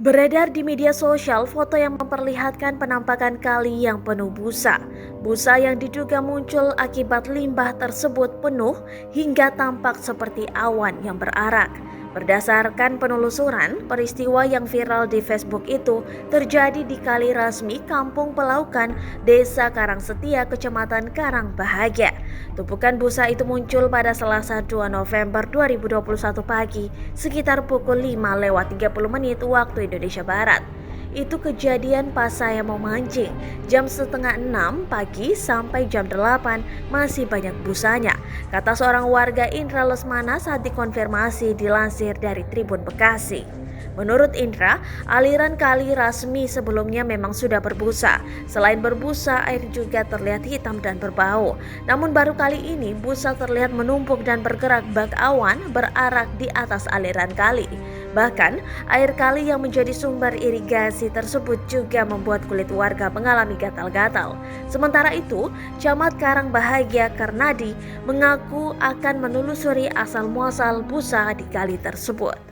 Beredar di media sosial foto yang memperlihatkan penampakan kali yang penuh busa. Busa yang diduga muncul akibat limbah tersebut penuh hingga tampak seperti awan yang berarak. Berdasarkan penelusuran, peristiwa yang viral di Facebook itu terjadi di Kali Rasmi Kampung Pelaukan, Desa Karangsetia, Kecamatan Karangbahagia. Tumpukan busa itu muncul pada Selasa 2 November 2021 pagi, sekitar pukul 5:30 waktu Indonesia Barat. Itu kejadian pas saya mau mancing, jam setengah 6 pagi sampai jam 8 masih banyak busanya, kata seorang warga Indra Lesmana saat dikonfirmasi dilansir dari Tribun Bekasi. Menurut Indra, aliran Kali Rasmi sebelumnya memang sudah berbusa. Selain berbusa, air juga terlihat hitam dan berbau. Namun baru kali ini busa terlihat menumpuk dan bergerak bak awan berarak di atas aliran kali. Bahkan, air kali yang menjadi sumber irigasi tersebut juga membuat kulit warga mengalami gatal-gatal. Sementara itu, Camat Karangbahagia Karnadi mengaku akan menelusuri asal-muasal busa di kali tersebut.